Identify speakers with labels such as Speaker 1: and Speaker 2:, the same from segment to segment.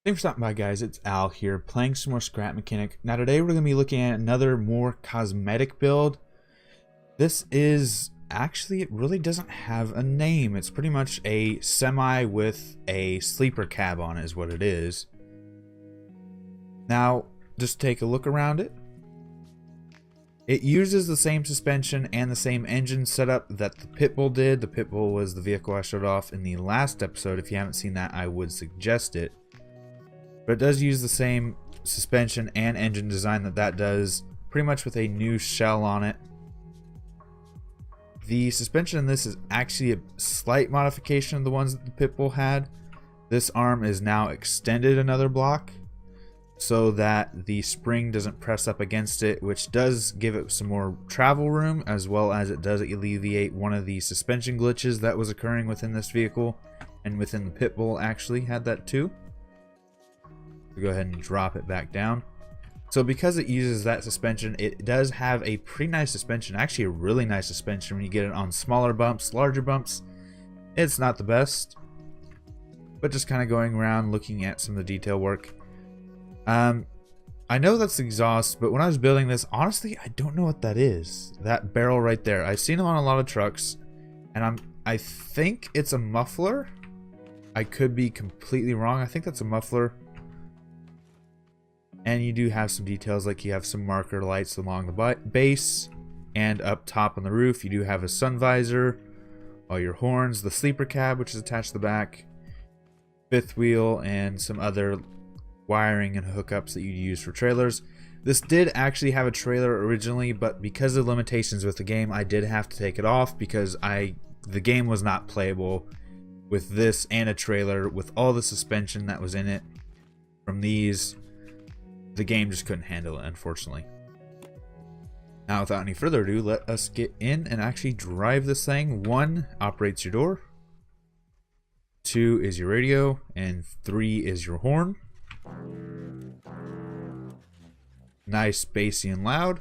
Speaker 1: Thanks for stopping by, guys. It's Al here, playing some more Scrap Mechanic. Now today we're going to be looking at another more cosmetic build. This is actually, it really doesn't have a name. It's pretty much a semi with a sleeper cab on it is what it is. Now, just take a look around it. It uses the same suspension and the same engine setup that the Pitbull did. The Pitbull was the vehicle I showed off in the last episode. If you haven't seen that, I would suggest it. But it does use the same suspension and engine design that does, pretty much with a new shell on it. The suspension in this is actually a slight modification of the ones that the Pitbull had. This arm is now extended another block so that the spring doesn't press up against it, which does give it some more travel room, as well as it does alleviate one of the suspension glitches that was occurring within this vehicle, and within the Pitbull actually had that too. Go ahead and drop it back down. So because it uses that suspension, it does have a pretty nice suspension, actually a really nice suspension when you get it on smaller bumps. Larger bumps, it's not the best, but just kind of going around looking at some of the detail work. I know that's exhaust, but when I was building this, honestly, I don't know what that is. That barrel right there, I've seen them on a lot of trucks, and I think it's a muffler. I could be completely wrong. I think that's a muffler. And you do have some details, like you have some marker lights along the base and up top on the roof. You do have a sun visor, all your horns, the sleeper cab, which is attached to the back, fifth wheel, and some other wiring and hookups that you use for trailers. This did actually have a trailer originally, but because of limitations with the game, I did have to take it off because the game was not playable with this and a trailer with all the suspension that was in it from these. The game just couldn't handle it, unfortunately. Now, without any further ado, let us get in and actually drive this thing. 1 operates your door, 2 is your radio, and 3 is your horn. Nice, bassy, and loud.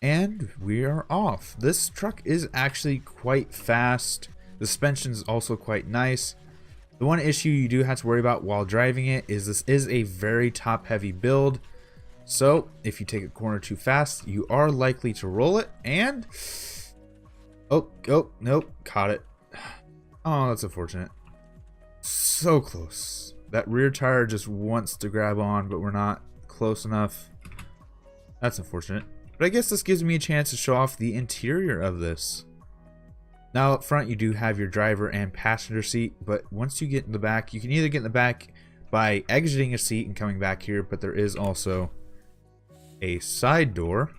Speaker 1: And we are off. This truck is actually quite fast. The suspension is also quite nice. The one issue you do have to worry about while driving it is this is a very top-heavy build. So, if you take a corner too fast, you are likely to roll it, and... Oh, nope, caught it. Oh, that's unfortunate. So close. That rear tire just wants to grab on, but we're not close enough. That's unfortunate. But I guess this gives me a chance to show off the interior of this. Now up front you do have your driver and passenger seat, but once you get in the back, you can either get in the back by exiting a seat and coming back here, but there is also a side door,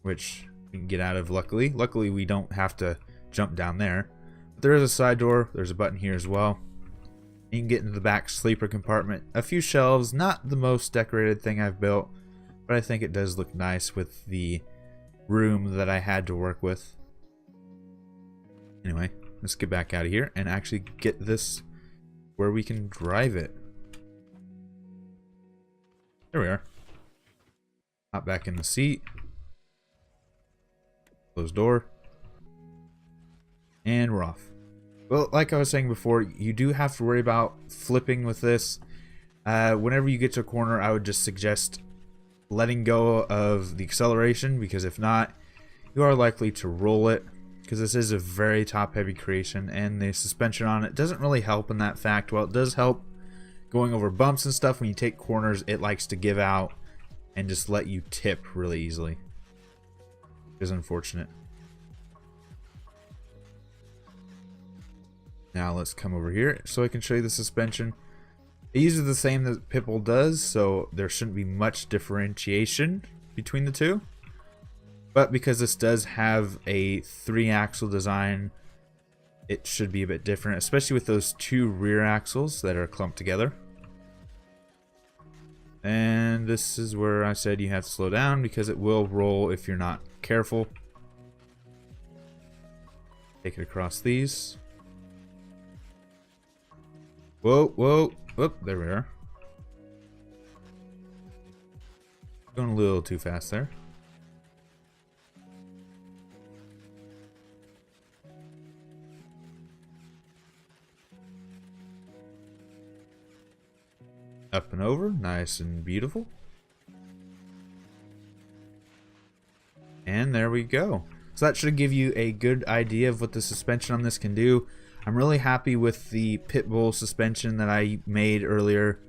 Speaker 1: which you can get out of luckily. Luckily we don't have to jump down there. But there is a side door, there's a button here as well. You can get into the back sleeper compartment. A few shelves, not the most decorated thing I've built, but I think it does look nice with the room that I had to work with. Anyway, let's get back out of here and actually get this where we can drive it. There we are. Hop back in the seat. Close door. And we're off. Well, like I was saying before, you do have to worry about flipping with this. Whenever you get to a corner, I would just suggest letting go of the acceleration, because if not, you are likely to roll it. Because this is a very top-heavy creation, and the suspension on it doesn't really help in that fact. Well, it does help going over bumps and stuff. When you take corners, it likes to give out and just let you tip really easily. Which is unfortunate. Now let's come over here so I can show you the suspension. It uses the same that Pitbull does, so there shouldn't be much differentiation between the two. But because this does have a 3-axle design, it should be a bit different, especially with those 2 rear axles that are clumped together. And this is where I said you have to slow down because it will roll if you're not careful. Take it across these. Whoa, whoop, there we are. Going a little too fast there. Up and over, nice and beautiful. And there we go. So that should give you a good idea of what the suspension on this can do. I'm really happy with the Pitbull suspension that I made earlier.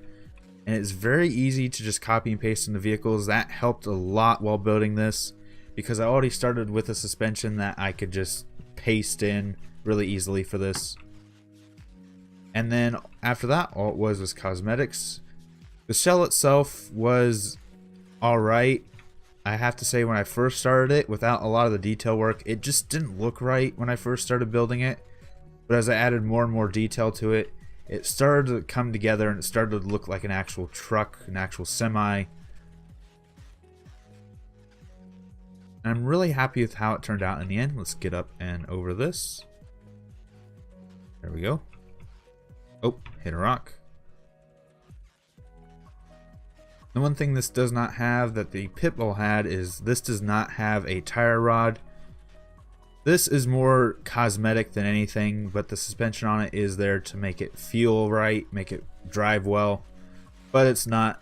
Speaker 1: And it's very easy to just copy and paste into vehicles. That helped a lot while building this, because I already started with a suspension that I could just paste in really easily for this. And then after that, all it was cosmetics. The shell itself was alright. I have to say, when I first started it, without a lot of the detail work, it just didn't look right when I first started building it. But as I added more and more detail to it, it started to come together and it started to look like an actual truck, an actual semi. And I'm really happy with how it turned out in the end. Let's get up and over this. There we go. Oh, hit a rock. The one thing this does not have that the Pitbull had is this does not have a tire rod. This is more cosmetic than anything, but the suspension on it is there to make it feel right, make it drive well. But it's not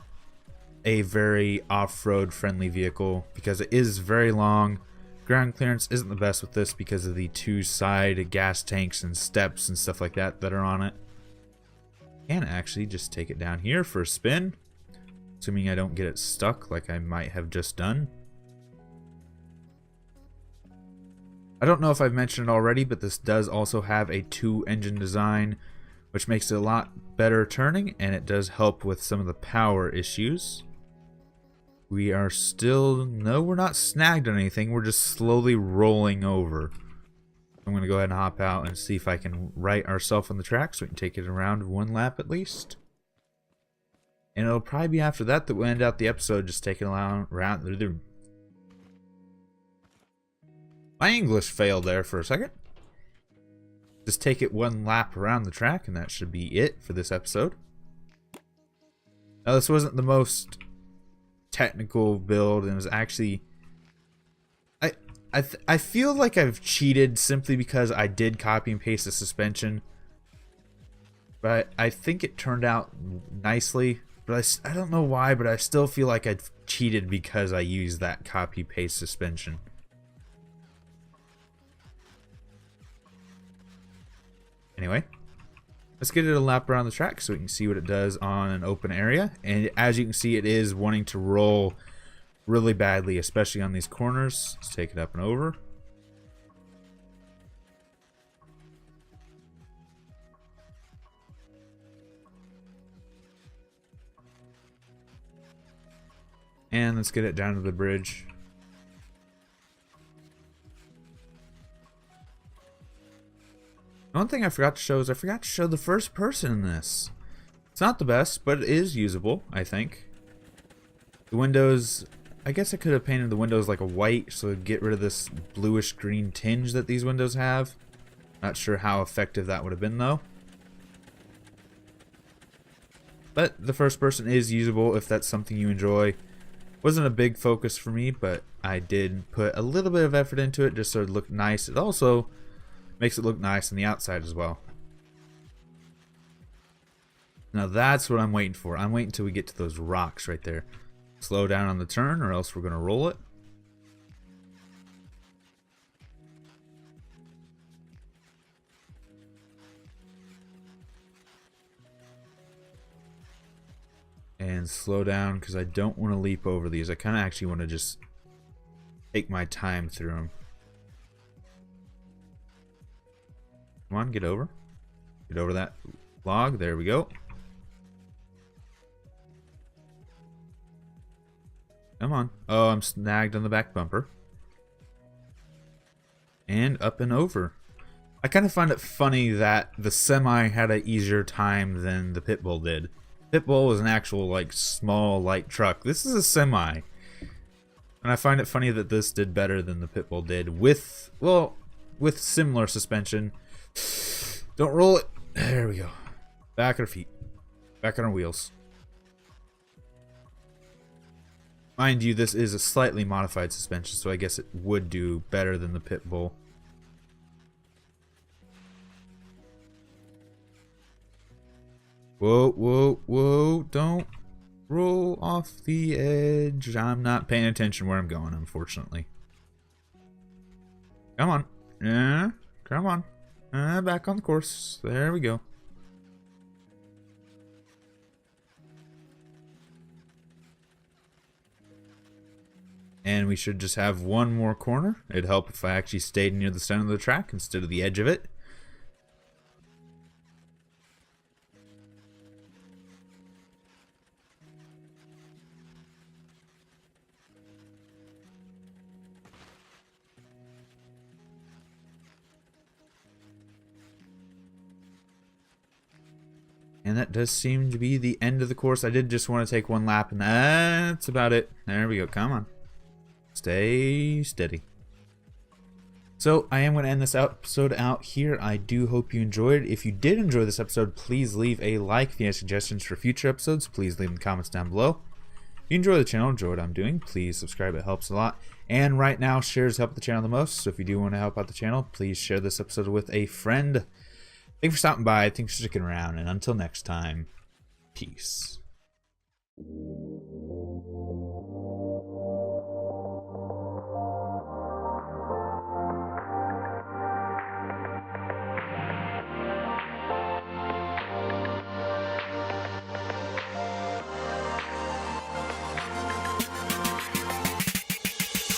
Speaker 1: a very off-road friendly vehicle because it is very long. Ground clearance isn't the best with this because of the two side gas tanks and steps and stuff like that that are on it. And actually just take it down here for a spin. Assuming I don't get it stuck like I might have just done. I don't know if I've mentioned it already, but this does also have a 2-engine design, which makes it a lot better turning, and it does help with some of the power issues. We are still... no, we're not snagged on anything. We're just slowly rolling over. I'm going to go ahead and hop out and see if I can right ourselves on the track so we can take it around 1 lap at least. And it'll probably be after that that we'll end out the episode, just taking around. My English failed there for a second. Just take it 1 lap around the track, and that should be it for this episode. Now, this wasn't the most technical build, and it was actually... I feel like I've cheated simply because I did copy and paste the suspension. But I think it turned out nicely. But I don't know why, but I still feel like I've cheated because I used that copy-paste suspension. Anyway, let's get it a lap around the track so we can see what it does on an open area. And as you can see, it is wanting to roll really badly, especially on these corners. Let's take it up and over. And let's get it down to the bridge. One thing I forgot to show is I forgot to show the first person in this. It's not the best, but it is usable, I think. The windows, I guess I could have painted the windows like a white so get rid of this bluish green tinge that these windows have. Not sure how effective that would have been though. But the first person is usable if that's something you enjoy. Wasn't a big focus for me, but I did put a little bit of effort into it just so it looked nice. It also makes it look nice on the outside as well. Now that's what I'm waiting for. I'm waiting until we get to those rocks right there. Slow down on the turn or else we're going to roll it. And slow down because I don't want to leap over these. I kind of actually want to just take my time through them. Come on, get over. Get over that log. There we go. Come on. Oh, I'm snagged on the back bumper. And up and over. I kind of find it funny that the Semi had an easier time than the Pitbull did. Pitbull was an actual, like, small, light truck. This is a Semi. And I find it funny that this did better than the Pitbull did with, well, with similar suspension. Don't roll it. There we go. Back on our feet. Back on our wheels. Mind you, this is a slightly modified suspension, so I guess it would do better than the Pitbull. Whoa, whoa, whoa. Don't roll off the edge. I'm not paying attention where I'm going, unfortunately. Come on. Yeah, come on. Back on the course. There we go. And we should just have one more corner. It'd help if I actually stayed near the center of the track instead of the edge of it. And that does seem to be the end of the course. I did just want to take one lap, and that's about it. There we go. Come on. Stay steady. So I am going to end this episode out here. I do hope you enjoyed. If you did enjoy this episode, please leave a like. If you have suggestions for future episodes, please leave them in the comments down below. If you enjoy the channel, enjoy what I'm doing, please subscribe. It helps a lot. And right now, shares help the channel the most. So if you do want to help out the channel, please share this episode with a friend. Thanks for stopping by. Thanks for sticking around. And until next time, peace.